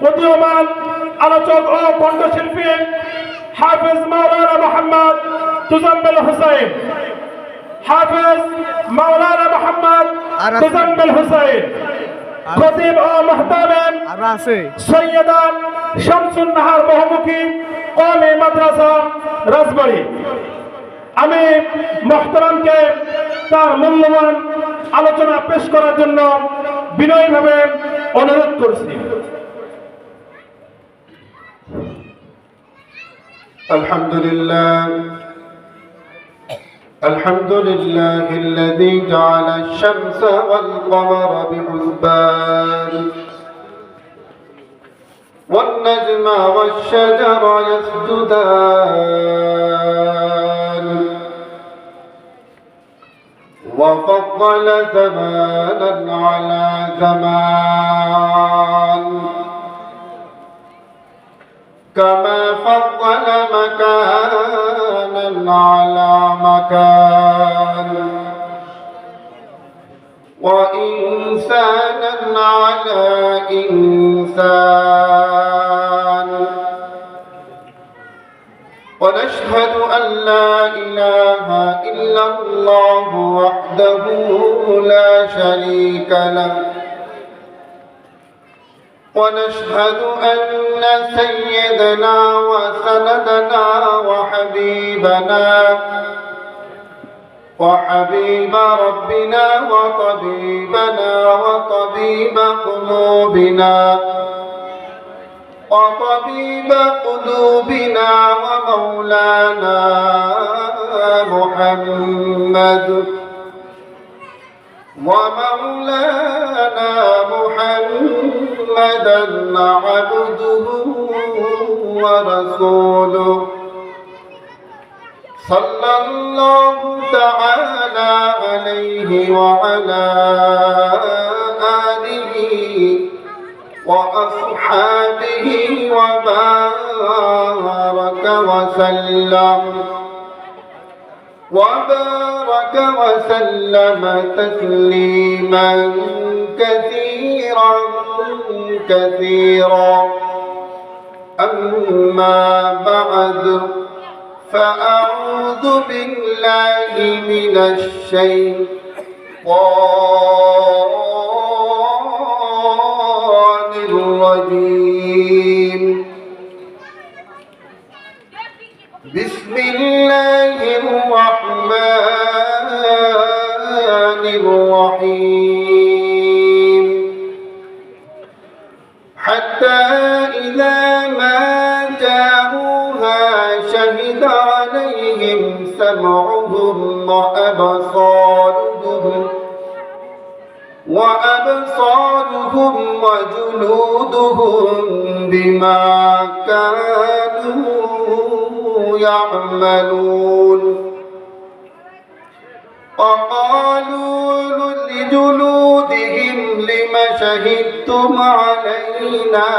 উদীয়মান আলোচক ও কণ্ঠশিল্পী হাফেজ মাওলানা মোহাম্মদ তুজাম্মেল হোসেন, হাফেজ মাওলানা মোহাম্মদ তুজাম্মেল হোসেন, খতিব ও মুহতামিম সৈয়দা শামসুন নাহার বহুমুখী কওমি মাদ্রাসা রাজবাড়ী। আমি মুহতারামকে তার মূল্যবান আলোচনা পেশ করার জন্য বিনয়ীভাবে অনুরোধ করছি। الحمد لله الذي جعل الشمس والقمر بحسبان والنجم والشجر يسجدان وفضل زمانا على زمان كما فضل مكانا على مكان وإنسانا على إنسان. ونشهد أن لا إله إلا الله وحده لا شريك له. ونشهد أن سيدنا وسندنا وحبيب ربنا وطبيبنا وطبيب قلوبنا ومولانا محمدا عبده ورسوله صلى الله تعالى عليه وعلى آله وأصحابه وبارك وسلم تسليما كثيرا. أما بعد، فأعوذ بالله من الشيطان الرجيم. بسم الله الرحمن الرحيم. حتى إذا ما جاءوها شهد عليهم سمعهم وأبصارهم وجلودهم بما كانوا يعملون. وقالوا لجلودهم لم شهدتم علينا؟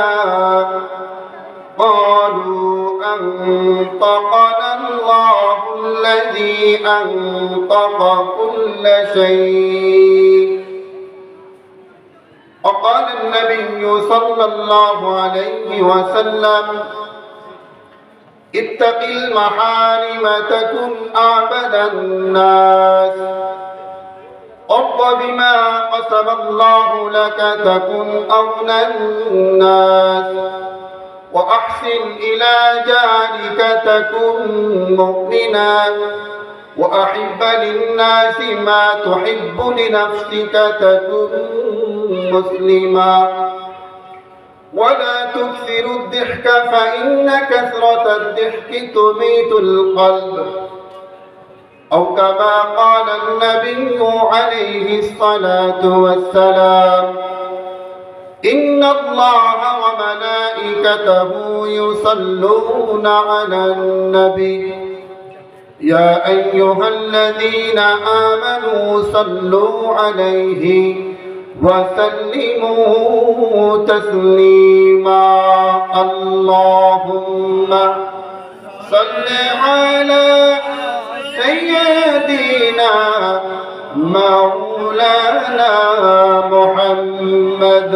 قالوا أنطقنا الله الذي أنطق كل شيء. وقال النبي صلى الله عليه وسلم: اتق المحارم تكن أعبد الناس، ارض بما قسم الله لك تكن أغنى الناس، وأحسن إلى جارك تكن مؤمنا، وأحب للناس ما تحب لنفسك تكن مسلما، ولا تكثر الضحك فإن كثرة الضحك تميت القلب، أو كما قال النبي عليه الصلاة والسلام: إن الله وملائكته يصلون على النبي يا أيها الذين آمنوا صلوا عليه وسلموا تسليما. اللهم صل على سيدنا مولانا محمد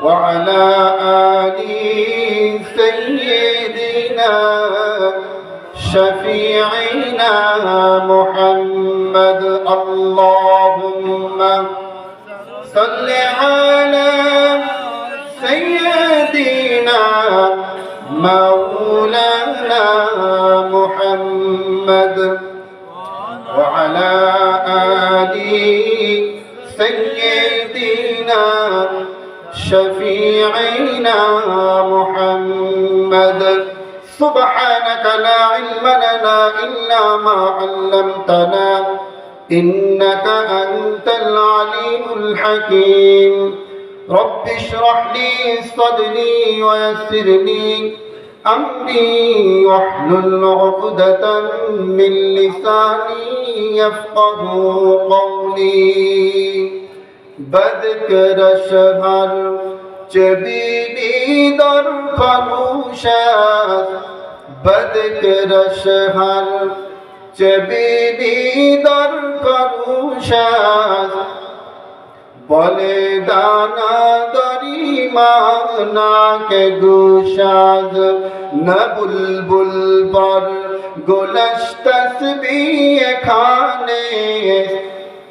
وعلى آل سيدنا شفيعنا محمد اللهم صل على سيدنا مولانا محمد وعلى آل سيدنا شفيعنا محمد سبحانك لا علم لنا إلا ما علمتنا إنك أنت العليم الحكيم رب اشرح لي صدري ويسر لي أمري واحلل عقدة من لساني يفقه قولي بذكر شهر جبيني در خلوشات بذكر شهر جبيني در خلوشات বলে দানা দরি মানা কে গুশাদ না বুলবুল পর গোলশ তসবিহ খানে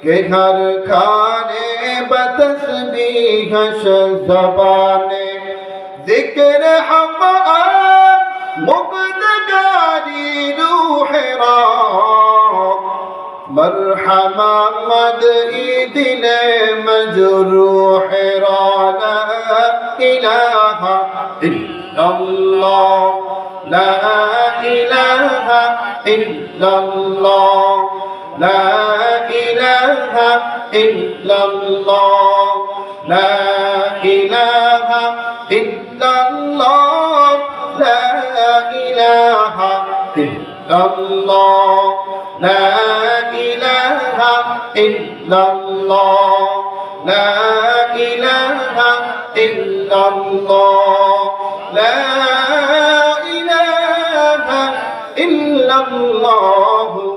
के हर खाने बतस्बीह ज़बाने ज़िक्र हक़ मुक़द्दारी रूह रा मरहमा मदई दिल मजरूह रा ला इलाहा इल्लल्लाह ला इलाहा इल्लल्लाह لا إله إلا الله لا إله إلا الله لا إله إلا الله لا إله إلا الله لا إله إلا الله لا إله إلا الله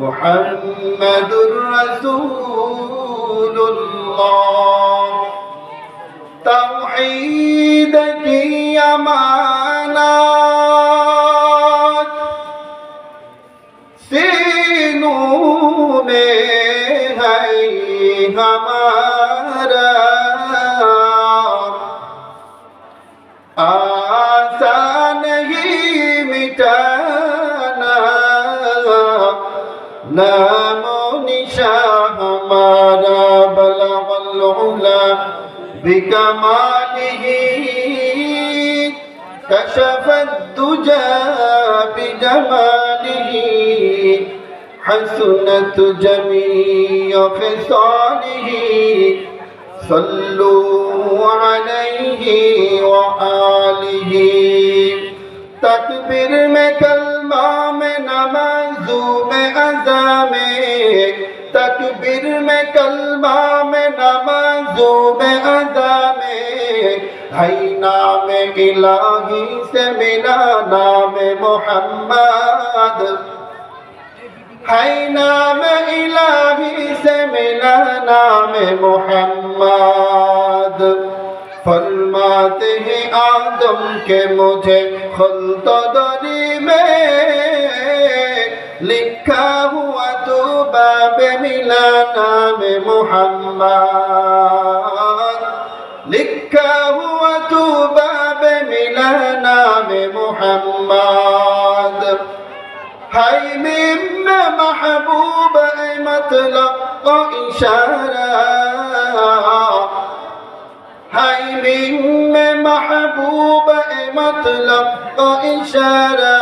محمد رسول الله توحید کی امانات سینوں میں ہے ہمارا آسان ہی مٹانا نام نشا ہمارا بلغ العلا بکمالہ کشف الدجى بجمالہ حسنت جميع خصالہ صلوا علیہ وآلہ تکبیر میں کلمہ میں نمازوں میں اذا میں تکبیر میں کلمہ میں نمازوں میں اذا میں ہے نام الہی سے ملا نام محمد ہے نام الہی سے ملا نام محمد فرماتے ہیں آدم کہ مجھے خلد دری میں لکھا ہوا تو باب ملا نام محمد لکھا ہوا تو باب ملا نام محمد ہے مم محبوب مطلق و اشارہ ہے مم محبوب مطلب و اشارہ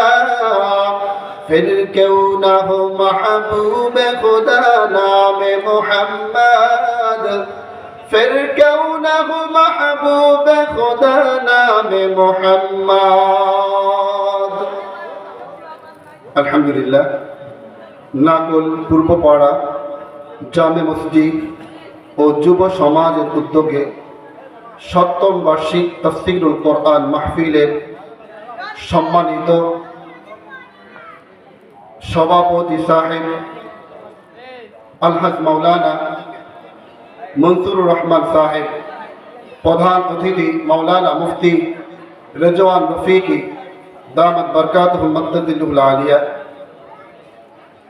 پھر کیوں نہ ہو محبوب خدا نام محمد پھر کیوں نہ ہو محبوب خدا نام محمد আলহামদুলিল্লাহ নাগল পূর্বপাড়া জামে মসজিদ ও যুব সমাজের উদ্যোগে সপ্তম বার্ষিক তাফসীরুল কোরআন মাহফিলের সম্মানিত সভাপতি সাহেব আলহাজ মাওলানা মনসুরুর রহমান সাহেব প্রধান অতিথি মাওলানা মুফতি রেজওয়ান রফিকি দামাত বরকাতুহুল মুক্তাদিলুল আলিয়া,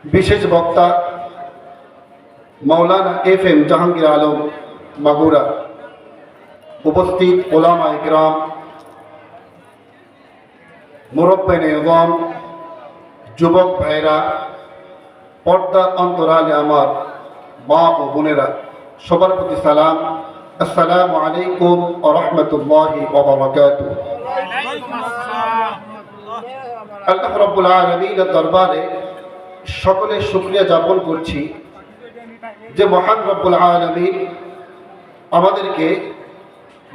বিশেষ বক্তা মাওলানা FM জাহাঙ্গীর আলম মাগুরা, উপস্থিত ওলামা ইকরাম, মুরব্বিনে ইযম, যুবক ভাইরা, পর্দার অন্তরালে আমার মা ও বোনেরা, সবার প্রতি সালাম। আসসালামু আলাইকুম ওয়া রাহমাতুল্লাহি ওয়া বারাকাতুহু। আল্লাহ রাব্বুল আলামিনের দরবারে সকলে শুকরিয়া জ্ঞাপন করছি যে মহান রব্বুল আলামিন আমাদেরকে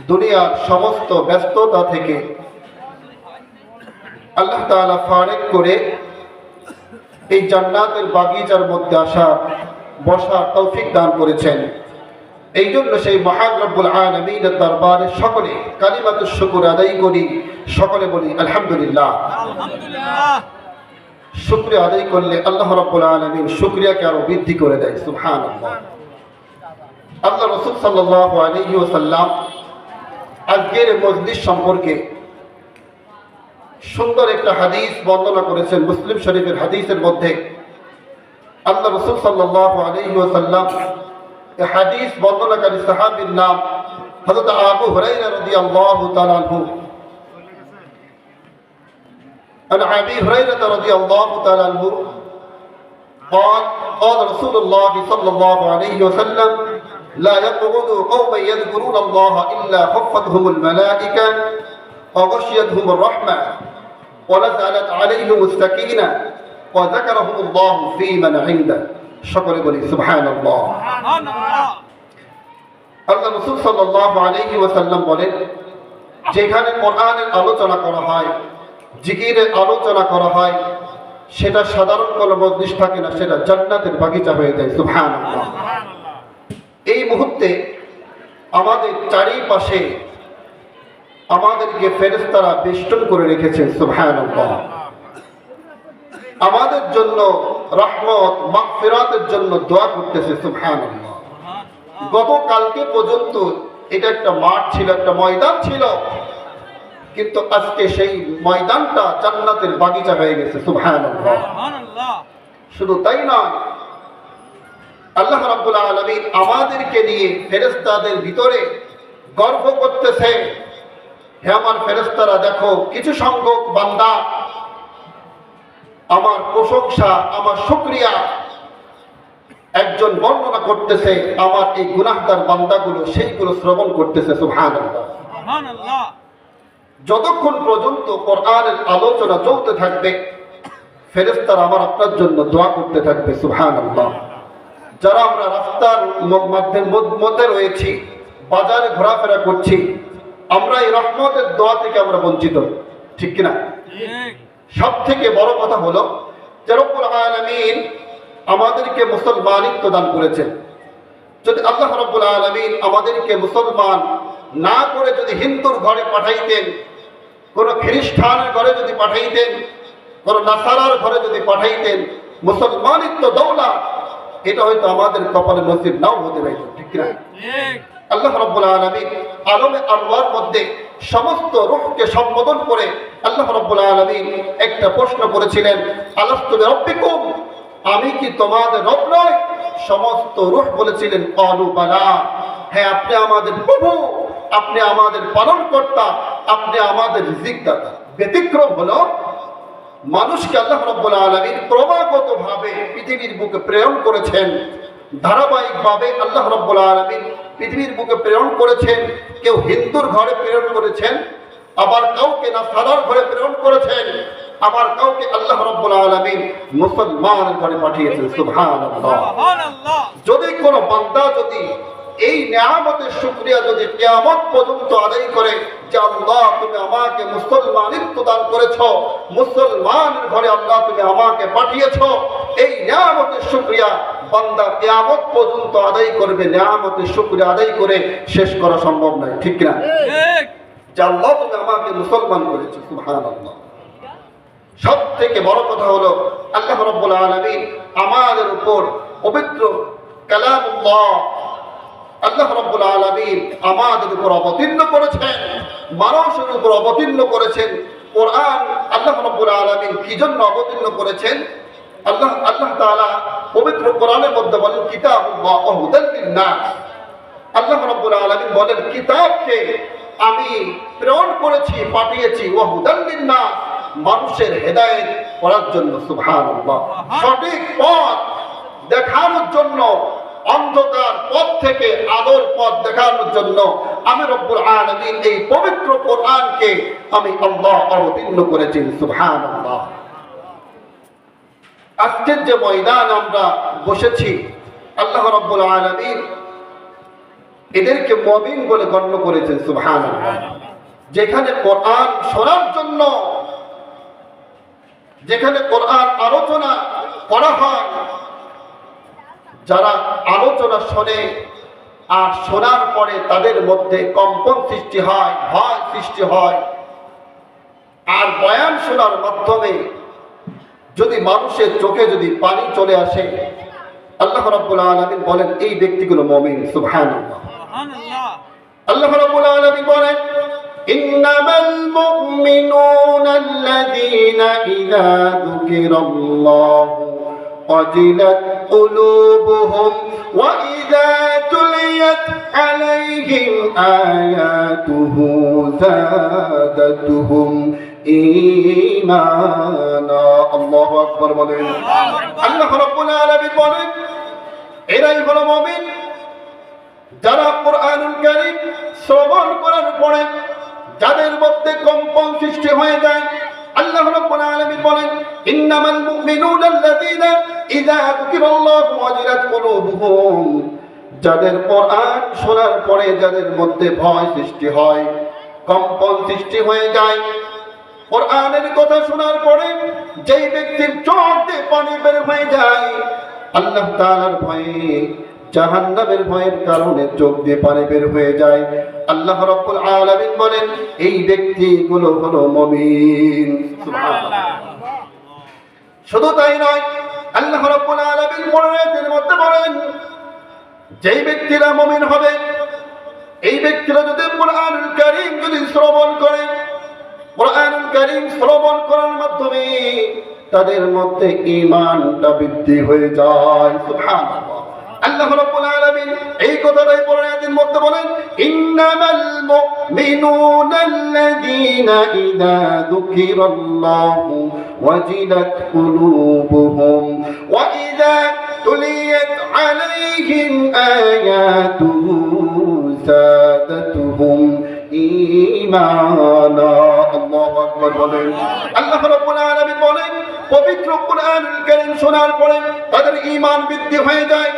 দুনিয়ার সমস্ত ব্যস্ততা থেকে আল্লাহ তাআলা ফারেক করে এই জান্নাতের বাগিচার মধ্যে আসা বসার তৌফিক দান করেছেন। এই জন্য সেই মহান রব্বুল আলামিনের দরবারে সকলে কালিমাতুশ শুকর আদায় করি, সকলে বলি আলহামদুলিল্লাহ। শুকরিয়া আদায় করলে আল্লাহ রাব্বুল আলামিন শুকরিয়াকে আরো বৃদ্ধি করে দেয়। সুবহানাল্লাহ। আল্লাহ রাসূল সাল্লাল্লাহু আলাইহি ওয়াসাল্লাম আজকের মজলিস সম্পর্কে সুন্দর একটা হাদিস বর্ণনা করেছেন। মুসলিম শরীফের হাদিসের মধ্যে আল্লাহ রাসূল সাল্লাল্লাহু আলাইহি ওয়াসাল্লাম এই হাদিস বর্ণনাকারী সাহাবীর নাম হযরত আবু হুরায়রা রাদিয়াল্লাহু তাআলা আনহু। عن أبي هريرة رضي الله تعالى عنه قال قال رسول الله صلى الله عليه وسلم لا يقعد قوم يذكرون الله إلا خفتهم الملائكة وغشيتهم الرحمة ونزلت عليهم السكينة وذكرهم الله في من عنده شكر بني سبحان الله আল্লাহ রাসূল সাল্লাল্লাহু আলাইহি ওয়াসাল্লাম বলেন, যেখানে কোরআনের আলোচনা করা হয়, জিকিরের আলোচনা করা হয়, সেটা সাধারণ কোনো মজলিস থাকে না, সেটা জান্নাতের বাগিচা হয়ে যায়। সুবহানাল্লাহ। এই মুহূর্তে আমাদের চারিপাশে আমাদেরকে ফেরেশতারা বেষ্টন করে রেখেছেন। সুবহানাল্লাহ। আমাদের জন্য রহমত মাগফিরাতের জন্য দোয়া করতেছে। সুবহানাল্লাহ। গতকালকে পর্যন্ত এটা একটা মাঠ ছিল, একটা ময়দান ছিল, কিন্তু আজকে সেই ময়দানটা জান্নাতের বাগিচা হয়ে গেছে। সুবহানাল্লাহ। শুধু তাই না, আল্লাহ রাব্বুল আলামিন আমাদেরকে নিয়ে ফেরেশতাদের ভিতরে গর্ব করতেছে, হে আমার ফেরেশতারা, দেখো কিছু সংখ্যক বান্দা আমার প্রশংসা, আমার শুকরিয়া একজন বর্ণনা করতেছে, আমার এই গুনাহগার বান্দাগুলো সেইগুলো শ্রবণ করতেছে। সুবহানাল্লাহ। যতক্ষণ পর্যন্ত কোরআনের আলোচনা চলতে থাকবে, ফেরেশতারা আমার আপনার জন্য দোয়া করতে থাকবে। সুবহানাল্লাহ। যারা আমরা রাস্তার মধ্যে রয়েছি, বাজারে ঘোরাফেরা করছি, আমরা এই রহমতের দোয়া থেকে আমরা বঞ্চিত, ঠিক কিনা? সব থেকে বড় কথা হলো যে রব্বুল আলামিন আমাদেরকে মুসলমানিত্ব দান করেছেন। যদি আল্লাহ রাব্বুল আলামিন আমাদেরকে মুসলমান না করে যদি হিন্দুর ঘরে পাঠাইতেন, কোন খ্রিস্টানের ঘরে যদি পাঠাইতেন, কোন নাসারার ঘরে যদি পাঠাইতেন, মুসলমানিত্ব দৌলত এটা হয়তো আমাদের কপালে নসিব নাও হতে পারত, ঠিক না? আল্লাহ রাব্বুল আলামিন আলমে আরওয়ার মধ্যে সমস্ত রূহকে সম্বোধন করে আল্লাহ রাব্বুল আলামিন একটা প্রশ্ন করেছিলেন, আলাস্তু বিরাব্বিকুম, আমি কি তোমাদের রব নই? সমস্ত রূহ বলেছিলেন ক্বালু বালা, হ্যাঁ আপনি আমাদের প্রভু, আপনি আমাদের পালনকর্তা, আপনি আমাদের রিজিকদাতা। ব্যতিক্রম হলো মানুষকে আল্লাহ রাব্বুল আলামিন ক্রমাগতভাবে পৃথিবীর বুকে প্রেরণ করেছেন, ধারাবাহিকভাবে আল্লাহ রাব্বুল আলামিন পৃথিবীর বুকে প্রেরণ করেছেন। কেউ হিন্দুর ঘরে প্রেরণ করেছেন, আবার কাউকে নাসারার ঘরে প্রেরণ করেছেন, আবার কাউকে আল্লাহ রাব্বুল আলামিন মুসলমানের ঘরে পাঠিয়েছেন। সুবহানাল্লাহ। যদি কোনো বান্দা যদি এই নিয়ামতের শুকরিয়া যদি কিয়ামত পর্যন্ত আদায় করে যে আল্লাহ তুমি আমাকে মুসলমানিত্ব দান করেছো, মুসলমানের ঘরে আল্লাহ তুমি আমাকে পাঠিয়েছো, এই নিয়ামতের শুকরিয়া বান্দা কিয়ামত পর্যন্ত আদায় করবে। নিয়ামতের শুকরিয়া আদায় করে শেষ করা সম্ভব নয়, ঠিক না? যে আল্লাহ তুমি আমাকে মুসলমান করেছো। সুবহানাল্লাহ। সব থেকে বড় কথা হলো আল্লাহ রাব্বুল আলামিন আমাদের উপর পবিত্র কালামুল্লাহ আল্লাহ রাব্বুল আলামিন আমাদের উপর অবতীর্ণ করেছেন, মানুষের উপর অবতীর্ণ করেছেন। কোরআন আল্লাহ রাব্বুল আলামিন কি জন্য অবতীর্ণ করেছেন? আল্লাহ তাআলা পবিত্র কোরআনের মধ্যে বলেন কিতাবুল্লাহ ওয়া হুদাল লিন-নাস। আল্লাহ রাব্বুল আলামিন বলেন কিতাবকে আমি প্রেরণ করেছি, পাঠিয়েছি ওয়া হুদাল লিন-নাস, মানুষের হেদায়েত করার জন্য। সুবহানাল্লাহ। সঠিক পথ দেখানোর জন্য, অন্ধকার পথ থেকে আলোর পথ দেখানোর জন্য আমি রব্বুল আলামিন এই পবিত্র কোরআনকে আমি আল্লাহ অবতীর্ণ করেছি। সুবহানাল্লাহ। আজকের যে ময়দান আমরা বসেছি, আল্লাহ রব্বুল আলামিন এদেরকে মুমিন বলে গণ্য করেছেন। সুবহানাল্লাহ। যেখানে কোরআন শোনার জন্য, যেখানে কোরআন আলোচনা করা হয়, যারা আলোচনা শোনে আর শোনার পরে তাদের মধ্যে কম্পন সৃষ্টি হয়, ভয় সৃষ্টি হয়, আর বয়ান শোনার মাধ্যমে যদি মানুষের চোখে যদি পানি চলে আসে, আল্লাহ রাব্বুল আলামিন বলেন এই ব্যক্তিগুলো মুমিন। সুবহানাল্লাহ। আল্লাহ রাব্বুল আলামিন বলেন ইন্নামাল মুমিনুনা আল্লাযীনা ইযা যুকিরাল্লাহু ওয়াজিলাত কুলুবুহুম ওয়া ইযা তুলিয়াত আলাইহিম আয়াতুহু যাদাতুহুম ঈমানা। আল্লাহু আকবার বলেন। আল্লাহ রাব্বুল আলামিন বলেন এরাই হলো মুমিন যারা কোরআনুল কারীম শ্রবণ করার পরে যাদের মধ্যে কম্পন সৃষ্টি হয়ে যায়। আল্লাহ রাব্বুল আলামিন বলেন ইন্নামাল মুমিনুনা আল্লাযীনা ইযা যুকিরাল্লাহু ওয়াজিলাত কুলুবুহুম, যাদের কোরআন শোনার পরে যাদের মধ্যে ভয় সৃষ্টি হয়, কম্পন সৃষ্টি হয়ে যায়, কোরআনের কথা শোনার পরে যেই ব্যক্তির চোখ দিয়ে পানি বের হয়ে যায়, আল্লাহ তাআলার ভয়ে, জাহান্নামের ভয়ের কারণে চোখ দিয়ে পানি বের হয়ে যায়, আল্লাহ রাব্বুল আলামিন বলেন এই ব্যক্তিগুলো হলো মুমিন। সুবহানাল্লাহ। শুধু তাই নয়, আল্লাহ রাব্বুল আলামিন কোরআনের মধ্যে বলেন যেই ব্যক্তিরা মুমিন হবে, এই ব্যক্তিরা যদি কোরআনুল কারীম যদি শ্রবণ করে, কোরআনুল কারীম শ্রবণ করার মাধ্যমে তাদের মধ্যে ঈমানটা বৃদ্ধি হয়ে যায়। সুবহানাল্লাহ। আল্লাহ রাব্বুল আলামিন এই কথাটাই কোরআনের মধ্যে বলেন ইন্নামাল মুমিনুনা আল্লাযীনা ইযা যুকিরাল্লাহু ওয়াজিলাত কুলুবুহুম ওয়া ইযা তুলিয়াত আলাইহিম আয়াতুহু যাদাতুহুম ঈমানা। আল্লাহু আকবার বলেন। আল্লাহ রাব্বুল আলামিন বলেন পবিত্র কোরআনুল কারীম শোনার পরে তাদের ঈমান বৃদ্ধি হয়ে যায়।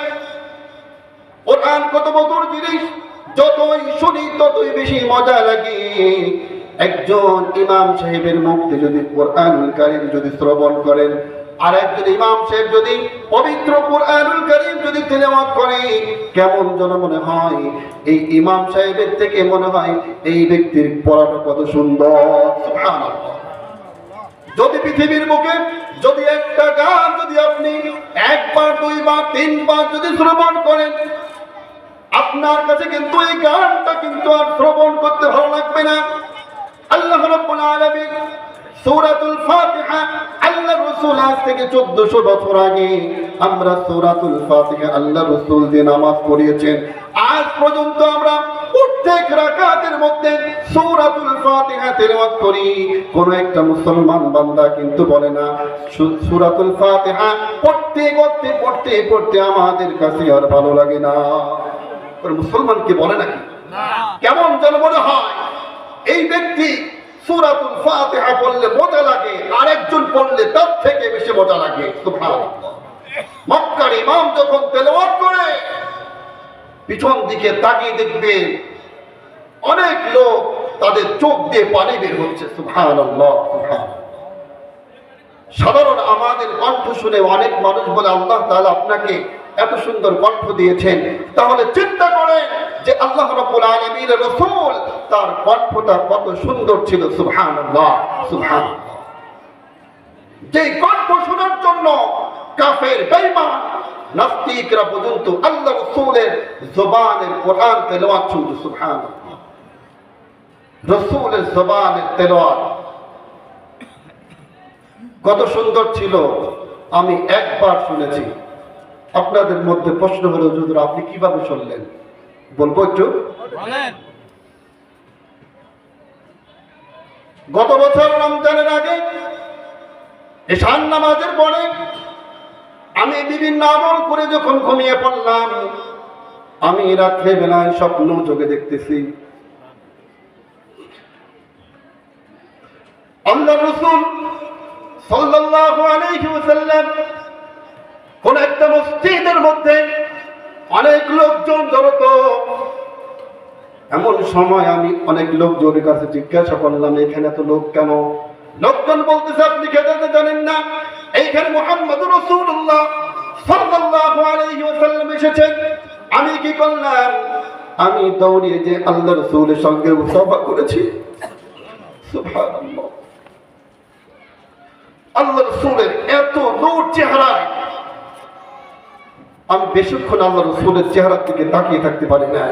কোরআন কত মধুর জিনিস, যতই শুনি ততই বেশি মজা লাগে। একজন ইমাম সাহেবের মুখে যদি কোরআনুল কারীম যদি শ্রবণ করেন, আর একজন ইমাম সাহেব যদি পবিত্র কোরআনুল কারীম যদি তেলাওয়াত করে, কেমন যেন মনে হয় এই ইমাম সাহেবের থেকে মনে হয় এই ব্যক্তির পড়াটা কত সুন্দর। সুবহানাল্লাহ। যদি পৃথিবীর বুকে যদি একটা গান যদি আপনি একবার, দুইবার, তিনবার যদি শ্রবণ করেন, আপনার কাছে কিন্তু এই গানটা কিন্তু আর শ্রবণ করতে ভালো লাগবে না। আল্লাহ রাব্বুল আলামিন সূরাতুল ফাতিহা, আল্লাহ রাসূল আজ থেকে 1400 বছর আগে আমরা সূরাতুল ফাতিহা আল্লাহ রাসূল যে নামাজ পড়িয়েছেন, আজ পর্যন্ত আমরা প্রত্যেক রাকাতের মধ্যে সূরাতুল ফাতিহা তেলাওয়াত করি। কোন একটা মুসলমান বান্দা কিন্তু বলে না সূরাতুল ফাতিহা পড়তে পড়তে পড়তে পড়তে আমাদের কাছে আর ভালো লাগে না। মুসলমান কি বলে নাকি? কেমন যেন মনে হয় এই ব্যক্তি সূরাতুল ফাতিহা পড়লে মজা লাগে, আরেকজন পড়লে তার থেকে বেশি মজা লাগে। সুবহানাল্লাহ। মক্কার ইমাম যখন তেলাওয়াত করে পিছন দিকে তাকিয়ে দেখবে অনেক লোক তাদের চোখ দিয়ে পানি বের হচ্ছে। সুবহানাল্লাহ। সাধারণ আমাদের কণ্ঠ শুনে অনেক মানুষ বলে আল্লাহ তাআলা আপনাকে এত সুন্দর কণ্ঠ দিয়েছেন, তাহলে চিন্তা করেন যে আল্লাহ রাব্বুল আলামিনের রাসূল তার কণ্ঠটা কত সুন্দর ছিল। সুবহানাল্লাহ। সুবহানাল্লাহ। যে কণ্ঠ শোনার জন্য কাফের বেঈমান নাস্তিকরা পর্যন্ত আল্লাহ রাসূলের জবানের কোরআন তেলাওয়াত শুনতো। সুবহানাল্লাহ, রাসূলের জবানের তেলাওয়াত কত সুন্দর ছিল, আমি একবার শুনেছি। আপনাদের মধ্যে প্রশ্ন হলো, হুজুর আপনি কিভাবে শুনলেন? বলবো একটু। গত বছর রমজানের আগে ঈশান নামাজের পরে আমি বিভিন্ন আমল করে যখন ঘুমিয়ে পড়লাম, আমি রাত্রে বেলায় স্বপ্ন চোখে দেখতেছি আল্লাহর রাসূল সাল্লাল্লাহু আলাইহি ওয়াসাল্লাম কোন একটা মসজিদের মধ্যে অনেক লোকজন জড়ো। এমন সময় আমি অনেক লোকজনের কাছে জিজ্ঞাসা করলাম, এখানে তো লোক কেন? লোকজন বলতেছে, আপনি খেতে জানেন না, এইখানে মুহাম্মদুর রাসূলুল্লাহ সাল্লাল্লাহু আলাইহি ওয়াসাল্লাম এসেছেন। আমি কি করলাম? আমি দৌড়িয়ে যে আল্লাহর রাসূলের সঙ্গে মুসাফা করেছি। সুবহানাল্লাহ, আল্লাহর রাসূলের এত নূর চেহারায় আমি বেশিক্ষণ আল্লাহর রাসূলের চেহারার দিকে তাকিয়ে থাকতে পারি না।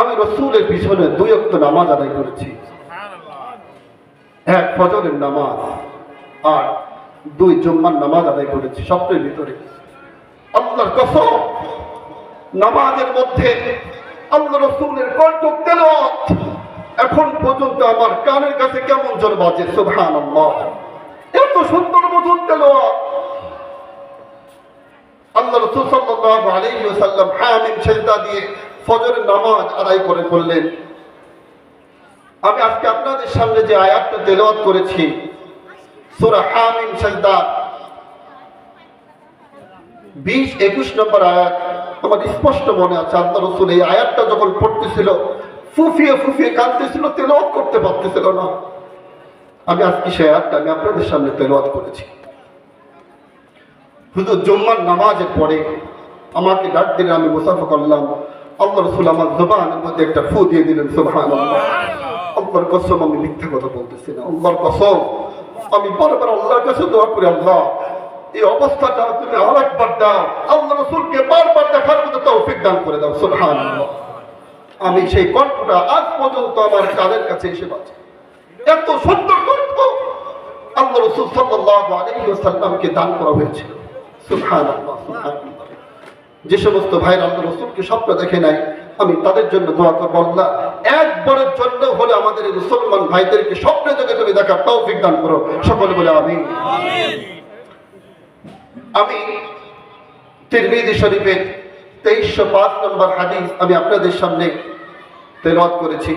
আমি রাসূলের পিছনে 2 ওয়াক্ত নামাজ আদায় করেছি, এক ফজরের নামাজ আর 2 জুম্মার নামাজ আদায় করেছি সপ্তাহের ভিতরে। আল্লাহর কসম, নামাজের মধ্যে আল্লাহ রাসূলের কণ্ঠ তেলাওয়াত এখন পর্যন্ত আমার কানের কাছে কেমন যেন বাজে। সুবহানাল্লাহ, এত সুন্দর মধুর তেলাওয়াত। আল্লাহ রাসূল সাল্লাল্লাহু আলাইহি ওয়াসাল্লাম হামিম সিজদা দিয়ে ফজরের নামাজ আদায় করে করলেন। আমি আজকে আপনাদের সামনে যে আয়াতটা তেলাওয়াত করেছি, সূরা হামিম সিজদা 20-21 নম্বর আয়াত, আমার স্পষ্ট মনে আছে। আল্লাহ রাসূল এই আয়াতটা যখন পড়তেছিল ফুফিয়ে ফুফিয়ে কাঁদতেছিল, তেলাওয়াত করতে পারতেছিল না। আমি আজকে সেই আয়াতটা আমি আপনাদের সামনে তেলাওয়াত করেছি। হুজুর জুম্মার নামাজের পরে আমাকে ডাক দিলেন, আমি মুসাফা করলাম। আল্লাহ রাসূল আমার জবানের মধ্যে একটা ফু দিয়ে দিলেন। সুবহানাল্লাহ, আল্লাহর কসম আমি মিথ্যা কথা বলতেছি না। আল্লাহর কসম, আমি বারবার আল্লাহর কাছে দোয়া করি, আল্লাহ এই অবস্থাটা তুমি আরেকবার দাও, আল্লাহ রাসূলকে বারবার দেখার মতো তৌফিক দান করে দাও। সুবহানাল্লাহ, আমি সেই কণ্ঠটা আজ পর্যন্ত আমার কানের কাছে এসে বাজে। এত সুন্দর কণ্ঠ আল্লাহ রাসূল সাল্লাল্লাহু আলাইহি ওয়াসাল্লামকে দান করা হয়েছিল। সুবহানাল্লাহ, সুবহানাল্লাহ। যে সমস্ত ভাইরা আল্লাহ রাসূলকে স্বপ্ন দেখে নাই, আমি তাদের জন্য দোয়া করব, আল্লাহ একবারের জন্য হলে আমাদের এই মুসলমান ভাইদেরকে স্বপ্নে দেখে তুমি দেখার তৌফিক দান করো। সকলে বলে আমিন। আমি তিরমিজি শরীফের 2305 নম্বর হাদিস আমি আপনাদের সামনে তেলাওয়াত করেছি।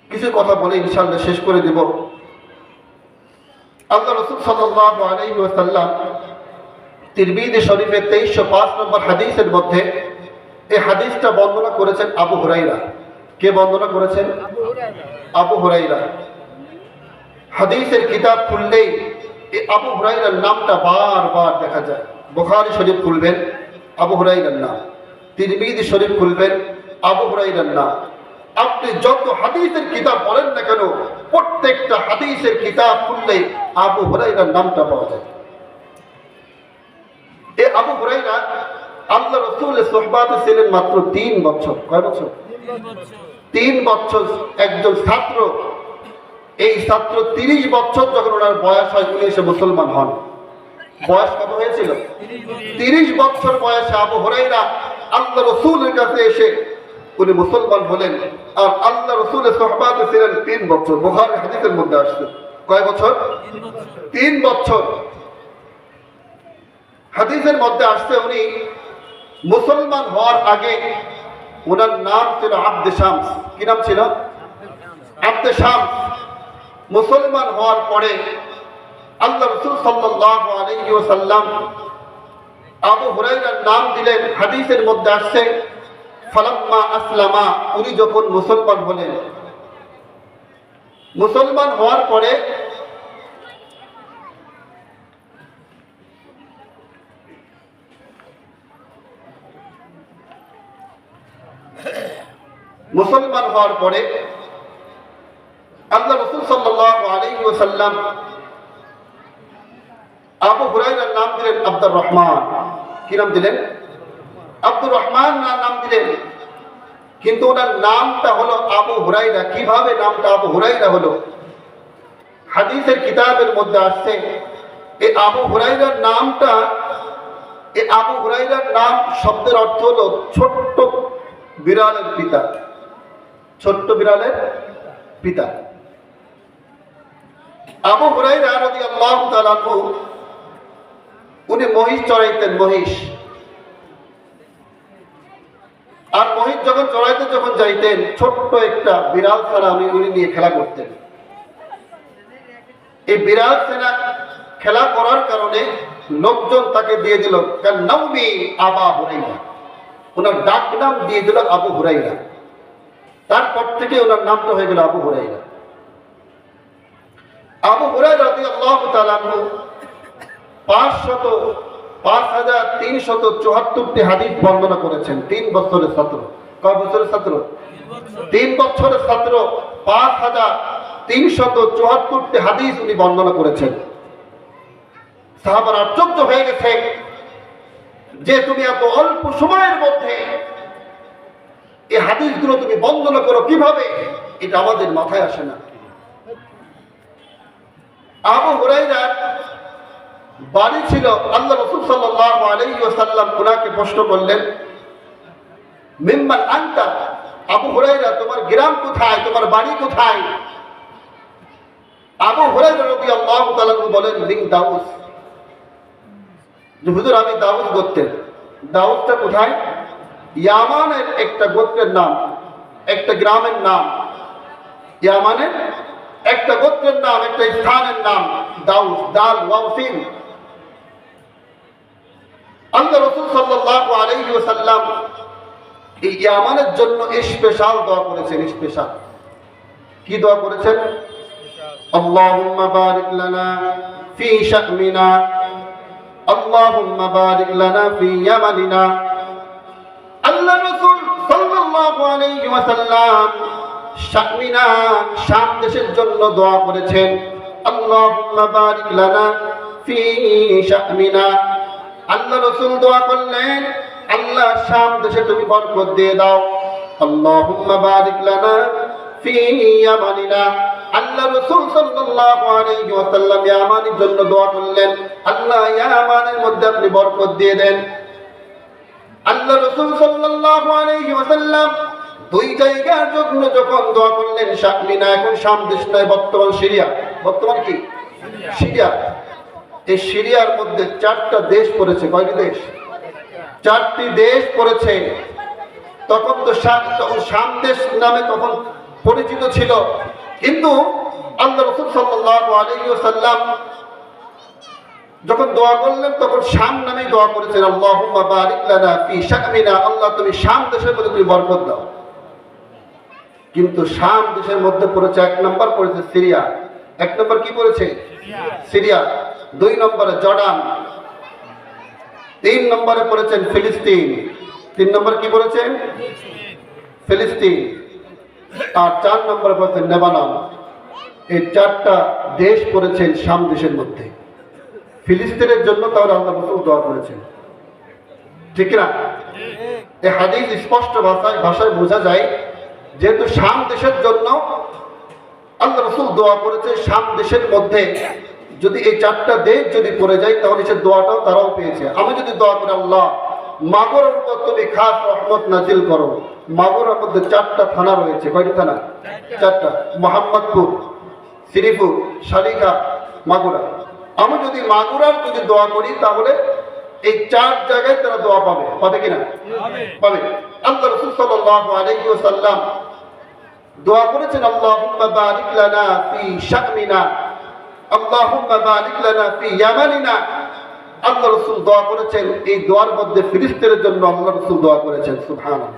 কিছু কথা বলে ইনশাআল্লাহ শেষ করে দেব। আল্লাহ রাসূল সাল্লাল্লাহু আলাইহি ওয়াসাল্লাম তিরমিজি শরীফের 2305 নম্বর হাদিসের মধ্যে এই হাদিসটা বর্ণনা করেছেন আবু হুরায়রা। কে বর্ণনা করেছেন? আবু হুরায়রা। হাদিসের কিতাব খুললেই এই আবু হুরায়রার নামটা বারবার দেখা যায়। বুখারী শরীফ খুলবেন, আবু হুরায়রার নাম। তিরমিজি শরীফ খুলবেন, আবু হুরায়রার নাম। আপনি যত হাদিসের কিতাব পড়েন না কেন, প্রত্যেকটা হাদিসের কিতাব খুললেই আবু হুরায়রার নামটা পাওয়া যায়। এই আবু হুরায়রা আল্লাহ রাসূলের সুহবাতে ছিলেন মাত্র 3 বছর। কয় বছর? 3 বছর। একজন ছাত্র, এই ছাত্র 30 বছর যখন ওনার বয়স হয় উনি এসে মুসলমান হন। বয়স কত হয়েছিল? 30 বছর বয়সে আবু হুরায়রা আল্লাহ রাসূলের কাছে এসে উনি মুসলমান হলেন। আর আল্লাহ রাসূলের সুহবাতে ছিলেন 3 বছর। বুখারী হাদিসের মধ্যে আসছে। কয় বছর? 3 বছর। হাদিসের মধ্যে আসছে উনি মুসলমান হওয়ার আগে ওনার নাম ছিল আব্দে শামস। কি নাম ছিল? আব্দে শামস। মুসলমান হওয়ার পরে আল্লাহ রাসূল সাল্লাল্লাহু আলাইহি ওয়াসাল্লাম আবু হুরায়রার নাম দিলেন। হাদিসের মধ্যে আসছে ফালাম্মা আসলামা, উনি যখন মুসলমান হলেন, মুসলমান হওয়ার পরে আল্লাহ রাসূল সাল্লাল্লাহু আলাইহি ওয়াসাল্লাম আবু হুরায়রার নাম দিলেন আব্দুর রহমান। কি নাম দিলেন? আব্দুর রহমান নাম দিলেন, কিন্তু ওনার নামটা হলো আবু হুরায়রা। কিভাবে নামটা আবু হুরায়রা হলো? হাদিসের কিতাবের মধ্যে আসছে এই আবু হুরায়রার নামটা, এই আবু হুরায়রার নাম শব্দের অর্থ হলো ছোট্ট বিড়ালের পিতা। ছোট্ট বিড়ালের পিতা। আবু হুরায়রা রাদিয়াল্লাহু তাআলা আনহু উনি মহিষ চড়াইতেন, মহিষ। আর মহিষ যখন চড়াইতে যখন যাইতেন, ছোট্ট একটা বিড়াল ছাড়া উনি নিয়ে খেলা করতেন। এই বিড়াল সেনা খেলা করার কারণে লোকজন তাকে দিয়ে দিল কান্নাউমি আবা হুরায়রা, ওনার ডাক নাম দিয়ে দিল আবু হুরায়রা। তারপর থেকে ওনার নামটা হয়ে গেল আবু হুরায়রা। আবু হুরায়রা রাদিয়াল্লাহু তাআলা আনহু 5374টি হাদিস বর্ণনা করেছেন। 3 বছরের ছাত্র। কয় বছরের ছাত্র? 3 বছরের ছাত্র 5374টি হাদিস উনি বর্ণনা করেছেন। সাহাবারা আশ্চর্য হয়ে গেছে যে তুমি এত অল্প সময়ের মধ্যে এই হাদিসগুলো তুমি বর্ণনা করো কিভাবে? এটা আমাদের মাথায় আসে না। আবু হুরায়রা বাড়ি ছিল, আল্লাহ রাসূল সাল্লাল্লাহু আলাইহি ওয়াসাল্লাম ওনাকে প্রশ্ন করলেন, মিম্মান আনতা, আবু হুরায়রা তোমার গ্রাম কোথায়, তোমার বাড়ি কোথায়? আবু হুরায়রা রাদিয়াল্লাহু তাআলা বলেন, মিন দাউস, যে হুজুর আমি দাউস গোত্রের। দাউসটা কোথায়? ইয়ামানের একটা গোত্রের নাম, একটা গ্রামের নাম। ইয়ামানের একটা গোত্রের নাম, একটা স্থানের নাম দাউস, দাল ওয়াও সিন। আল্লাহ রাসূল সাল্লাল্লাহু আলাইহি ওয়াসাল্লাম এই ইয়ামানের জন্য স্পেশাল দোয়া করেছেন। স্পেশাল কি দোয়া করেছেন? আল্লাহুম্মা বারিক লানা ফি শামিনা, আল্লাহুম্মা বারিক লানা ফি ইয়ামানিনা। আল্লাহ রাসূল সাল্লাল্লাহু আলাইহি ওয়াসাল্লাম শামিনা, শাম দেশের জন্য দোয়া করেছেন। আল্লাহুম্মা বারিক লানা ফি শামিনা। আল্লাহ রাসূল দোয়া করলেন, আল্লাহ শাম দেশে তুমি বরকত দিয়ে দাও। আল্লাহুম্মা বারিক লানা ফি ইয়ামানিনা। আল্লাহ রাসূল সাল্লাল্লাহু আলাইহি ওয়াসাল্লাম ইয়ামানের জন্য দোয়া করলেন, আল্লাহ ইয়ামানের মধ্যে আপনি বরকত দিয়ে দেন। আল্লাহ রাসূল সাল্লাল্লাহু আলাইহি ওয়াসাল্লাম দুই জায়গার জন্য যখন দোয়া করলেন, শামিনা এখন শাম দেশ নয়, বর্তমান সিরিয়া। বর্তমান কি? সিরিয়া। এই সিরিয়ার মধ্যে 4টা দেশ পড়েছে। কয়টি দেশ? 4টি দেশ পড়েছে। তখন তো শাম দেশ নামে তখন পরিচিত ছিল, কিন্তু আল্লাহ রাসূল সাল্লাল্লাহু আলাইহি ওয়াসাল্লাম যখন দোয়া করলেন তখন শাম নামে দোয়া করেছেন, আল্লাহুম্মা বারিক লানা ফি শামিনা, আল্লাহ তুমি শাম দেশের মধ্যে তুমি বরকত দাও। কিন্তু শাম দেশের মধ্যে পড়েছে 1 নম্বর পড়েছে সিরিয়া। 1 নম্বর কি পড়েছে? সিরিয়া। 2 নম্বরে জর্ডান। 3 নম্বরে পড়েছেন ফিলিস্তিন। 3 নম্বর কি পড়েছেন? ফিলিস্তিন। আর 4 নম্বরে পড়েছেন লেবানন। এই 4টা দেশ পড়েছেন শাম দেশের মধ্যে। ফিলিস্তিনের জন্য তাহলে আল্লাহ রাসূল দোয়া করেছেন, ঠিক না? এই হাদিস স্পষ্ট ভাষায় বোঝা যায়, যেহেতু শাম দেশের জন্য আল্লাহ রাসূল দোয়া করেছে, শাম দেশের মধ্যে যদি এই 4টা দেশ যদি পড়ে যায় তাহলে সে দোয়াটাও তারাও পেয়েছে। আমি যদি দোয়া করি, আল্লাহ মাগুরার উপর তুমি খাস রহমত নাজিল করো। মাগুরার মধ্যে 4টা থানা রয়েছে। কয়টি থানা? 4টা। মোহাম্মদপুর, শ্রীপুর, শালিকা, মাগুরা। আমি যদি মাগুরার যদি দোয়া করি তাহলে এই 4 জায়গায় তারা দোয়া পাবে। পাবে কিনা? পাবে। আল্লাহ রাসূল সাল্লাল্লাহু আলাইহি ওয়াসাল্লাম দোয়া করেছেন, আল্লাহুম্মা বারিক লানা ফি শামিনা, আল্লাহুম্মা বারিক লানা ফি ইয়ামানিনা। আল্লাহ রাসূল দোয়া করেছেন, এই দোয়ার মধ্যে ফিলিস্তিনের জন্য আল্লাহ রাসূল দোয়া করেছেন। সুবহানাল্লাহ।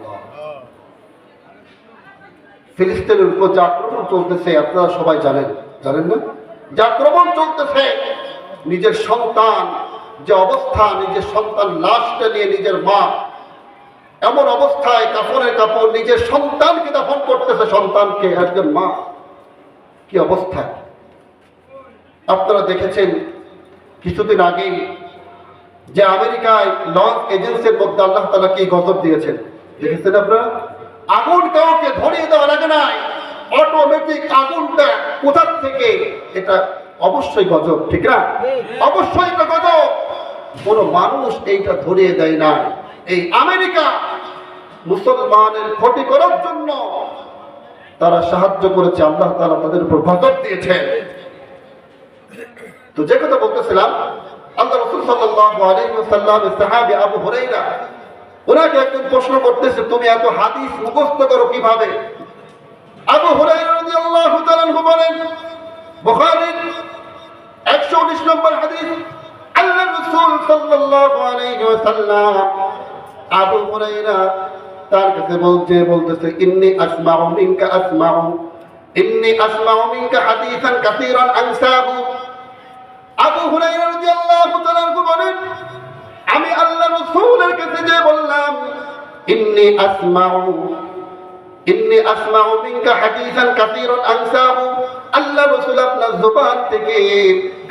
ফিলিস্তিনের উপর যে আক্রমণ চলতেছে আপনারা সবাই জানেন, জানেন না? যে আক্রমণ চলতেছে, নিজের সন্তান যে অবস্থা, নিজের সন্তান লাশটা নিয়ে নিজের মা এমন অবস্থায় কাফনের কাপড় নিজের সন্তানকে দাফন করতেছে, সন্তানকে, একজন মা কি অবস্থা আপনারা দেখেছেন। কিছুদিন আগেই যে আমেরিকায় লঞ্চ এজেন্সির মধ্যে আল্লাহ তাআলা কি গজব দিয়েছেন দেখেছেন আপনারা? আগুন কাউকে ধরিয়ে দেওয়া লাগে নাই, অটোমেটিক আগুনটা কোথা থেকে, এটা অবশ্যই গজব, ঠিক না? অবশ্যই এটা গজব। কোনো মানুষ এইটা ধরিয়ে দেয় না। এই আমেরিকা মুসলমানের ক্ষতি করার জন্য তারা সাহায্য করেছে, আল্লাহ তাআলা তাদের উপর গজব দিয়েছেন। তো যে কথা বলতেছিলাম, আল্লাহ রাসূল সাল্লাল্লাহু আলাইহি ওয়াসাল্লামের সাহাবী আবু হুরায়রা, ওনাকে একজন প্রশ্ন করতেছে, তুমি এত হাদিস মুখস্থ করো কিভাবে? আবু হুরায়রা রাদিয়াল্লাহু তাআলা বলেন, বুখারীর 119 নম্বর হাদিস, আল্লাহ রাসূল সাল্লাল্লাহু আলাইহি ওয়াসাল্লাম আবু হুরায়রা তার কাছে বলতেছে, ইন্নী আসমাউ মিনকা হাদিসান কাসীরান আনসাহু। আবু হুরায়রা রাদিয়াল্লাহু তাআলা বলেন, আমি আল্লাহ রাসূলের কাছে যে বললাম, ইন্নী আসমাউ মিনকা হাদিসান কাসীরান আনসাহু, আল্লাহ রাসূল আপনার জবান থেকে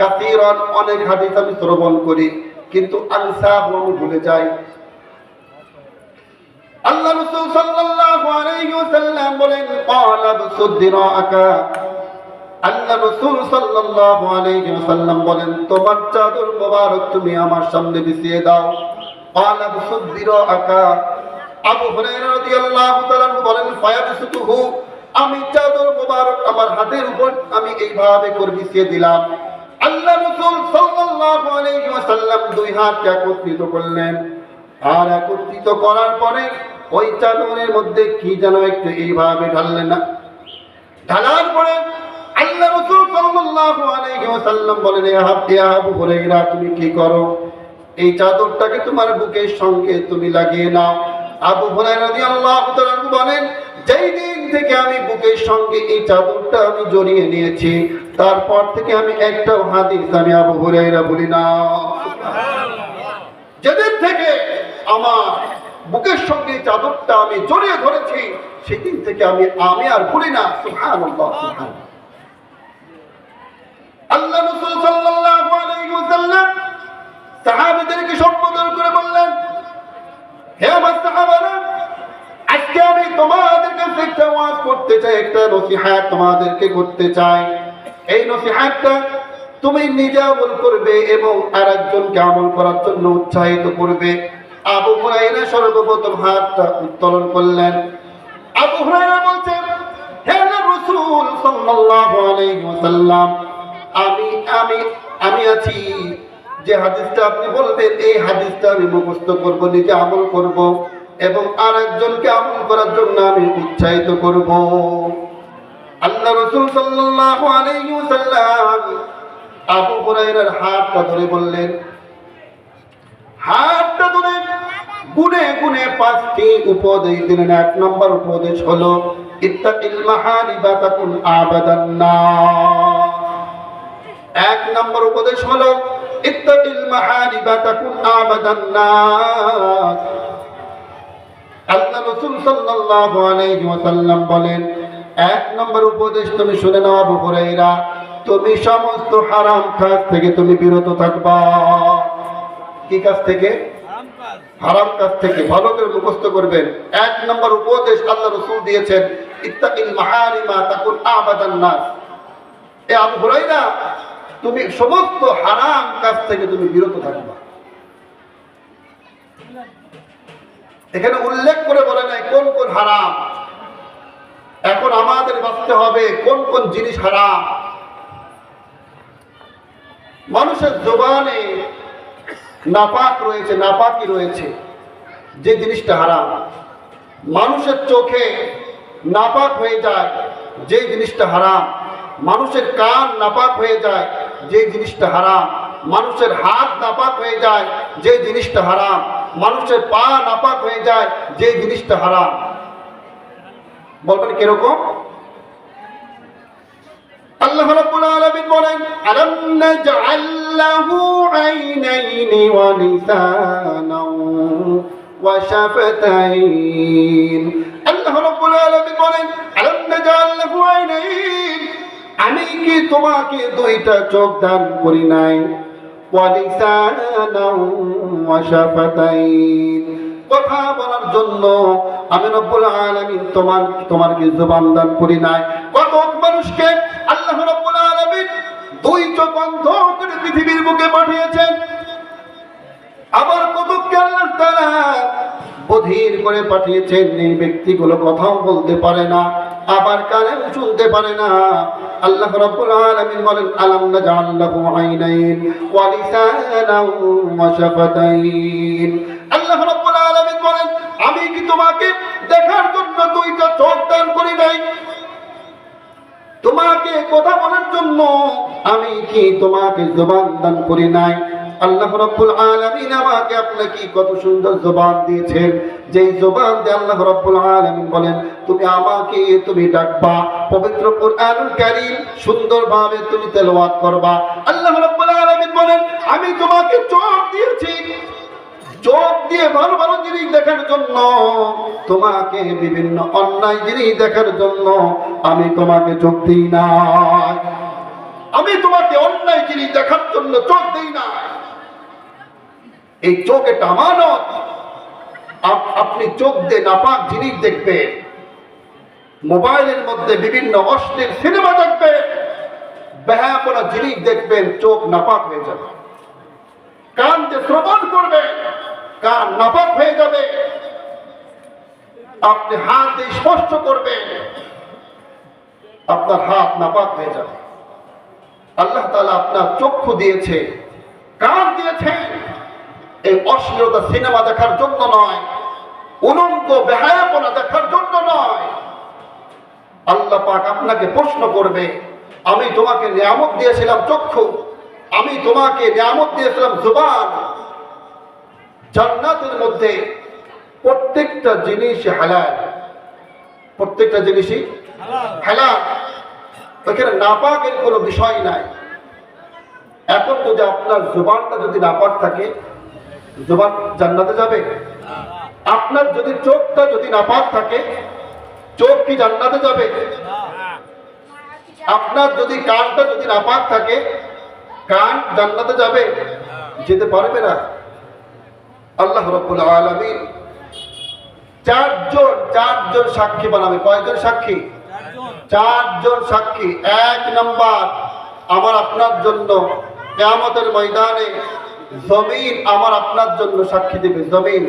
কাসীরান অনেক হাদিস আমি শ্রবণ করি, কিন্তু আনসাহু আমি ভুলে যাই। আল্লাহ রাসূল সাল্লাল্লাহু আলাইহি ওয়াসাল্লাম বলেন, ক্বালা বিসুদ্দিরাকা, আল্লাহ রাসূল সাল্লাল্লাহু আলাইহি ওয়াসাল্লাম বলেন, তোমার চাদর মোবারক তুমি আমার সামনে বিছিয়ে দাও। ক্বালা বিসুদ্দিরাকা, আবু হুরায়রা রাদিয়াল্লাহু তাআলা বলেন, ফায়াবসুতুহু, আমি চাদর মোবারক আমার হাতের উপর আমি এইভাবে করে বিছিয়ে দিলাম। আল্লাহ রাসূল সাল্লাল্লাহু আলাইহি ওয়াসাল্লাম দুই হাতকে একত্রিত করলেন, আর একত্রিত করার পরে ওই চাদরের মধ্যে কি যেন একটু এইভাবে ঢাললেন না, ঢালার পরে আল্লাহ রাসূল সাল্লাল্লাহু আলাইহি ওয়াসাল্লাম বলেন, ইয়া আবু হুরায়রা, তুমি কি করো? এই চাদরটাকে তোমার বুকের সঙ্গে তুমি লাগিয়ে নাও। আবু হুরায়রা রাদিয়াল্লাহু তাআলা বলেন, যেই দিন থেকে আমি বুকের সঙ্গে এই চাদরটা আমি জড়িয়ে নিয়েছি, তারপর থেকে আমি একটা হাদিস আমি আবু হুরায়রা বলি না। যেদিন থেকে আমার বুকের সঙ্গে চাদরটা আমি জড়িয়ে ধরেছি, সেদিন থেকে আমি আর ভুলি না। সুবহানাল্লাহ, সুবহানাল্লাহ। আল্লাহ রাসূল সাল্লাল্লাহু আলাইহি ওয়াসাল্লাম সাহাবীদেরকে সম্বোধন করে বললেন, হে আমার সাহাবারা, আজকে আমি তোমাদের কাছে একটা ওয়াজ করতে চাই, একটা নসিহত তোমাদেরকে করতে চাই। এই নসিহতটা তুমি নিজে আমল করবে এবং আরেকজনকে আমল করার জন্য উৎসাহিত করবে। আবু হুরায়রা সর্বপ্রথম হাতটা উত্তোলন করলেন। আবু হুরায়রা বলছেন, হে রাসূল সাল্লাল্লাহু আলাইহি ওয়াসাল্লাম, আমি আছি, যে হাদিসটা আপনি বলবেন এই হাদিসটা আমি মুখস্থ করব, নিজে আমল করব এবং আরেকজনকে আমল করার জন্য আমি উৎসাহিত করব। আল্লাহ রাসূল সাল্লাল্লাহু আলাইহি ওয়াসাল্লাম আবু হুরায়রার হাতটা ধরে বললেন, হাতটা ধরে গুনে গুনে 5টি উপদেশ দিলেন। 1 নম্বর উপদেশ হলো, ইত্তাকিল মাহারিবা তাকুন আবাদান নাস। 1 নম্বর উপদেশ হলো, ইত্তাকিল মাহারিবা তাকুন আবাদান নাস। আল্লাহ রাসূল সাল্লাল্লাহু আলাইহি ওয়াসাল্লাম বলেন, 1 নম্বর উপদেশ তুমি শুনে নাও আবু হুরায়রা, তুমি সমস্ত হারাম কাজ থেকে তুমি বিরত থাকবা। কি কাজ থেকে? হারাম কাজ থেকে। ভালো করে মুখস্থ করবেন। 1 নম্বর উপদেশ আল্লাহ রাসূল দিয়েছেন, ইত্তাকিল মাহারিমা তাকুন আবাদান নাস। এ আবু হুরায়রা, তুমি সমস্ত হারাম কাজ থেকে তুমি বিরত থাকবা। এখানে উল্লেখ করে বলে নাই কোন কোন হারাম। এখন আমাদের বাঁচতে হবে কোন কোন জিনিস হারাম। মানুষের জবানে নাপাক রয়েছে, নাপাকি রয়েছে, যে জিনিসটা হারাম। মানুষের চোখে নাপাক হয়ে যায়, যে জিনিসটা হারাম। মানুষের কান নাপাক হয়ে যায়, যে জিনিসটা হারাম। মানুষের হাত নাপাক হয়ে যায়, যে জিনিসটা হারাম। মানুষের পা নাপাক হয়ে যায়, যে জিনিসটা হারাম। বলবেন কিরকম? আল্লাহ রাব্বুল আলামিন বলেন, আলাম নাজআল লাহু আইনাইনি ওয়া লিসানাও ওয়া শাফাতাইন। আল্লাহ রাব্বুল আলামিন বলেন, আলাম নাজআল লাহু আইনাইন, আমি কি তোমাকে 2টা চোখ দান করি নাই? وَلِسَانًا وَشَفَتَيْنِ। কথা বলার জন্য আমি রব্বুল আলামিন তোমাকে জবান দান করি নাই। কত মানুষকে আল্লাহ রব্বুল আলামিন দুই চোখ বন্ধ করে পৃথিবীর বুকে পাঠিয়েছেন, আবার কতকে আল্লাহ তাআলা বধির করে পাঠিয়েছেন। এই ব্যক্তিগুলো কথাও বলতে পারে না, আবার কানেও শুনতে পারে না। আল্লাহ রাব্বুল আলামিন বলেন আলাম নাজআল লাহু আইনাইন ওয়া লিসানান ওয়া শাফাতাইন। আল্লাহ রাব্বুল আলামিন বলেন আমি কি তোমাকে দেখার জন্য দুইটা চোখ দান করি নাই? তোমাকে কথা বলার জন্য আমি কি তোমাকে জবান দান করি নাই? আল্লাহ রাব্বুল আলামিন আমাকে আপনাকে কত সুন্দর জবান দিয়েছেন, যেই জবান দিয়ে আল্লাহ রাব্বুল আলামিন বলেন তুমি ডাকবা, পবিত্র কুরআনুল কারীম সুন্দরভাবে তুমি তেলাওয়াত করবা। আল্লাহ রাব্বুল আলামিন বলেন আমি তোমাকে চোখ দিয়েছি, চোখ দিয়ে ভালো ভালো জিনিস দেখার জন্য, তোমাকে বিভিন্ন অন্যায় জিনিস দেখার জন্য আমি তোমাকে চোখ দিই নাই। আমি তোমাকে অন্যায় জিনিস দেখার জন্য চোখ দিই নাই। এই চোখ একটা আমানত। আপনি চোখ দিয়ে নাপাক জিনিস দেখবেন, মোবাইলের মধ্যে বিভিন্ন অশ্লীল সিনেমা দেখবেন, বেহায়াপনা জিনিস দেখবেন, চোখ নাপাক হয়ে যাবে। কান দিয়ে শ্রবণ করবেন, কান নাপাক হয়ে যাবে। আপনি হাত দিয়ে স্পর্শ করবেন, আপনার হাত নাপাক হয়ে যাবে। আল্লাহ তাআলা আপনার চক্ষু দিয়েছে, কান দিয়েছে, এই অশ্লীলতা সিনেমা দেখার জন্য নয়, উলঙ্গ বেহায়াপনা দেখার জন্য নয়। আল্লাহ পাক আপনাকে প্রশ্ন করবে আমি তোমাকে নিয়ামত দিয়েছিলাম চক্ষু, আমি তোমাকে নিয়ামত দিয়েছিলাম জুবান। জান্নাতের মধ্যে প্রত্যেকটা জিনিস হালাল, প্রত্যেকটা জিনিসই হালাল। ওখানে নাপাকের কোনো বিষয় নাই। এখন যদি আপনার জুবানটা যদি নাপাক থাকে, জুবান জান্নাতে যাবে? আপনার যদি চোখটা যদি নাপাক থাকে, চোখ কি জান্নাতে যাবে? আপনার যদি কানটা যদি নাপাক থাকে, কান জান্নাতে যাবে? যেতে পারবে না। আল্লাহ রাব্বুল আলামিন চারজন সাক্ষী বানাবে। কয়জন সাক্ষী? চারজন সাক্ষী। এক নাম্বার আমার আপনার জন্য কিয়ামতের ময়দানে জমিন আমার আপনার জন্য সাক্ষী দিবে।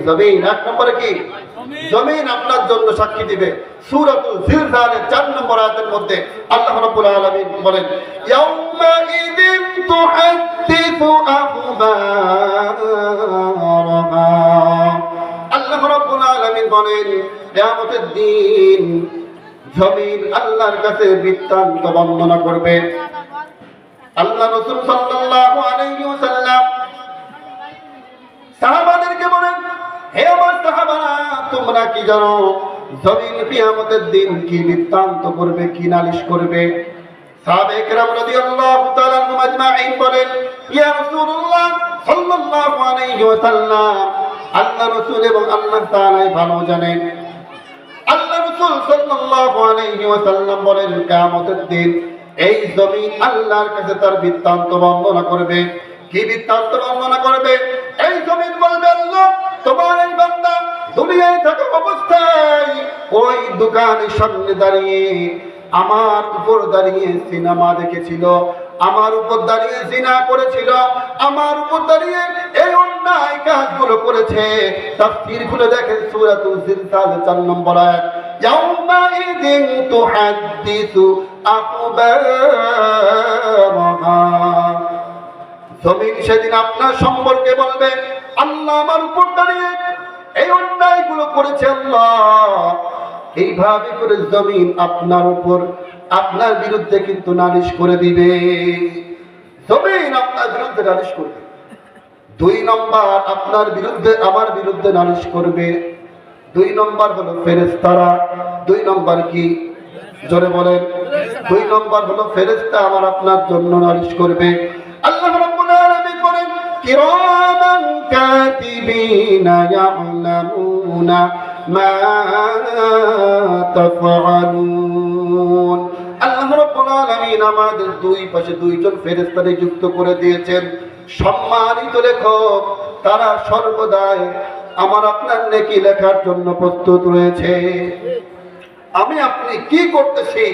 জমিন এক নম্বরে কি? জমিন আপনার জন্য সাক্ষী দিবে। সূরাতুল জিলজালের 4 নম্বর আয়াতের মধ্যে আল্লাহ রাব্বুল আলামিন বলেন ইয়াউমা ইযিন তুহাদ্দিসু আখবারাহা। আল্লাহ রাব্বুল আলামিন বলেন কিয়ামতের দিন জমিন আল্লাহর কাছে বৃত্তান্ত বর্ণনা করবে। আল্লাহ রাসূল সাল্লাল্লাহু আলাইহি ওয়াসাল্লাম সাহাবাদেরকে বলেন হে আমার সাহাবারা, তোমরা কি জানো জমিন কিয়ামতের দিন কি বৃত্তান্ত করবে, কি নালিশ করবে? সাহাবায়ে কেরাম রাদিয়াল্লাহু তাআলা আনহুম আজমাইন বলেন ইয়া রাসূলুল্লাহ সাল্লাল্লাহু আলাইহি ওয়াসাল্লাম, আল্লাহ রাসূল এবং আল্লাহ তাআলাই ভালো জানেন। আল্লাহ রাসূল সাল্লাল্লাহু আলাইহি ওয়াসাল্লাম বলেন কিয়ামতের দিন এই জমিন আল্লাহর কাছে তার বৃত্তান্ত বর্ণনা করবে। কি বৃত্তান্ত বর্ণনা করবে? এই জমিন বলবে আল্লাহ তোমার এই বান্দা দুনিয়ায় থাকা অবস্থায় ওই দোকানের সামনে দাঁড়িয়ে আমার উপর দাঁড়িয়ে সিনেমা দেখেছিল, আমার উপর দাঁড়িয়ে জিনা করেছিল, আমার উপর দাঁড়িয়ে এই অন্যায় কাজগুলো করেছে। তাফসীর খুলে দেখেন সূরাতুল জিলজাল 4 নম্বর আয়াত ইয়াউমা ইযিন তুহাদ্দিসু আখবারাহা। জমিন সেদিন আপনার সম্পর্কে বলবে আল্লাহ আমার উপর দাঁড়িয়ে এই অন্যায়গুলো করেছে। আল্লাহ এইভাবে করে জমিন আপনার উপর আপনার বিরুদ্ধে কিন্তু নালিশ করে দিবে। জমিন আপনার বিরুদ্ধে নালিশ করবে। 2 নম্বর আপনার বিরুদ্ধে আমার বিরুদ্ধে নালিশ করবে। 2 নম্বর হলো ফেরেশতারা। 2 নম্বর কি? জোরে বলেন। 2 নম্বর হলো ফেরেশতা আমার আপনার জন্য নালিশ করবে। আল্লাহ রাব্বুল আলামিন বলেন কিরামান কাতিবিনা ইয়ালামুনা মা তাফআলুন। আল্লাহ রাব্বুল আলামিন আমাদের দুই পাশে 2 জন ফেরেশতা নিযুক্ত করে দিয়েছেন। সম্মানিত লেখক, তারা সর্বদাই আমার আপনার নেকি লেখার জন্য প্রস্তুত রয়েছে। আমি আপনি কি করতেছি?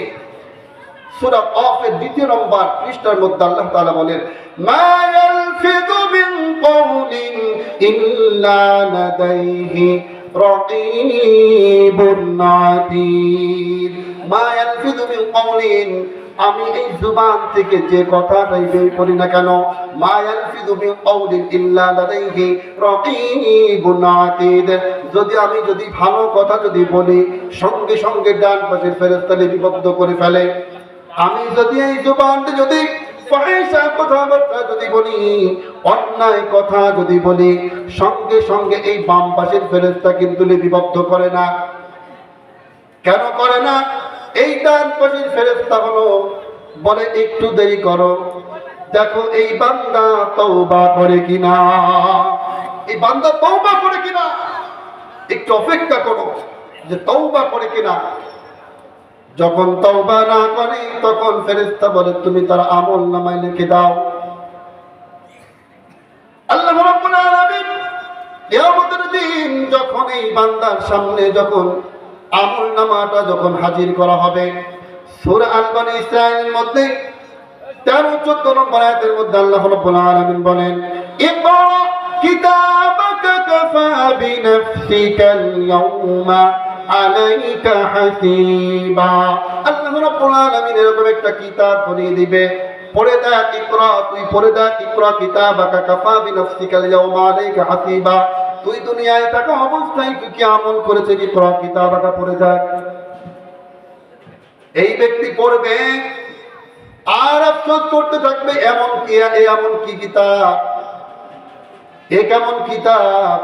সূরা কফের 2 নম্বর পৃষ্ঠার মধ্যে আল্লাহ তাআলা বলেন, মা ইয়ালফিযু মিন কওলিন ইল্লা লাদাইহি রাকীবুন আতীদ। মা ইয়ালফিযু মিন কওলিন, আমি এই জুবান থেকে যে কথাটাই বের করি না কেন, মা ইয়ালফিযু মিন কওলিন ইল্লা লাদাইহি রাকীবুন আতীদ, যদি ভালো কথা যদি বলি, সঙ্গে সঙ্গে ডান পাশের ফেরেশতা লিপিবদ্ধ করে ফেলে। আমি যদি এই জুবানতে যদি ফাহিশা কথাবার্তা যদি বলি, অন্যায় কথা যদি বলি, সঙ্গে সঙ্গে এই বাম পাশের ফেরেশতা কিন্তু লিপিবদ্ধ করে না। কেন করে না? এই ডান পাশের ফেরেশতা হলো বলে একটু দেরি করো, দেখো এই বান্দা তওবা করে কিনা, এই বান্দা তওবা করে কিনা, একটু অপেক্ষা করো যে তওবা করে কিনা। যখন তওবা না করে তখন ফেরেশতা বলে তুমি তার আমল নামায় লিখে দাও। আল্লাহ রাব্বুল আলামিন কিয়ামতের দিন যখন এই বান্দার সামনে যখন আমল নামাটা যখন হাজির করা হবে, সূরা আল বনী ইসরাঈলের মধ্যে 13-14 নম্বর আয়াতের মধ্যে আল্লাহ রাব্বুল আলামিন বলেন, ইকরা কিতাবাকা কাফা বিনাফসিকাল ইয়াউমা আলাইকা হাসিবা। আল্লাহ রাব্বুল আলামিন এরকম একটা কিতাব বানিয়ে দিবে, পড়ে দেখ ইকরা, তুই পড়ে দেখ ইকরা কিতাবাকা কাফা বিনাফসিকাল ইয়াউমা আলাইকা হাসিবা। তুই দুনিয়ায় থাকা অবস্থায় তুই কি আমল করেছে, ইকরা কিতাবাকা পড়ে দেখ। এই ব্যক্তি পড়বে আর আফসোস করতে থাকবে, এমন কি কিতাব, এ কেমন কিতাব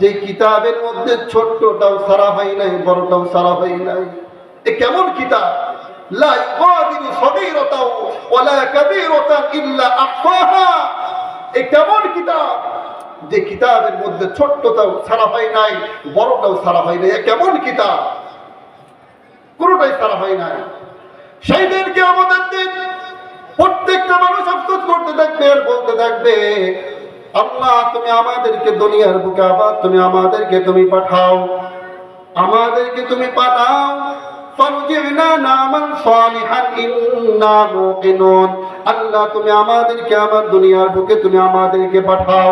যে কিতাবের মধ্যে ছোটটাও সারা হয় নাই, বড়টাও সারা হয় নাই। এ কেমন কিতাব, লা ইউগাদিরু সগীরাতাও ওয়ালা কাবীরাতান ইল্লা আহসাহা। এ কেমন কিতাব যে কিতাবের মধ্যে ছোটটাও সারা হয় নাই, বড়টাও সারা হয় নাই। এ কেমন কিতাব, কোনটাই সারা হয় নাই। সেই দিনকে আমাদের দিন প্রত্যেকটা মানুষ আফসোস করতে থাকবে আর বলতে থাকবে, আল্লাহ তুমি আমাদেরকে দুনিয়ার বুকে আবার তুমি আমাদেরকে তুমি পাঠাও, আমাদেরকে তুমি পাঠাও। ফারজি'না না'মাল সালিহান ইন্না মুকিনুন। আল্লাহ তুমি আমাদেরকে আমার দুনিয়ার বুকে তুমি আমাদেরকে পাঠাও।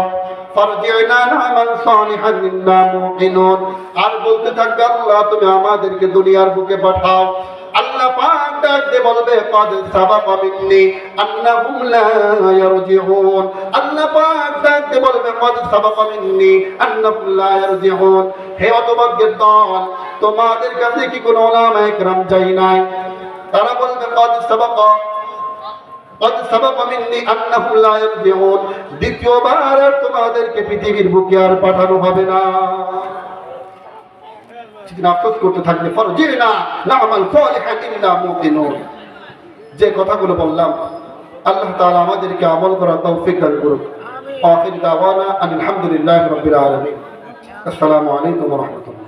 ফারজি'না না'মাল সালিহান ইন্না মুকিনুন। আর বলতে থাকবে আল্লাহ তুমি আমাদেরকে দুনিয়ার বুকে পাঠাও। আল্লাহ পাক ডাকতে বলবে কদ সাবাকা মিন্নি আন্নাহুম লা ইয়ারজিউন। আল্লাহ পাক ডাকতে বলবে কদ সাবাকা মিন্নি আন্নাহুম লা ইয়ারজিউন। হে হতভাগ্যের দল, তোমাদের কাছে কি কোনো উলামায়ে কেরাম যাই নাই? তারা বলবে কদ সাবাকা মিন্নি আন্নাহুম লা ইয়ারজিউন। দ্বিতীয়বার আর তোমাদেরকে পৃথিবীর বুকে আর পাঠানো হবে না। আফসোস করতে থাকবে, ফারজি'না না'মাল সালিহান ইন্না মুকিনুন। যে কথাগুলো বললাম আল্লাহ তাআলা আমাদেরকে আমল করার তৌফিক দান করুন। আখির দাওয়ানা আলহামদুলিল্লাহি রাব্বিল আলামিন। আসসালামু আলাইকুম ওয়া রাহমাতুল্লাহ।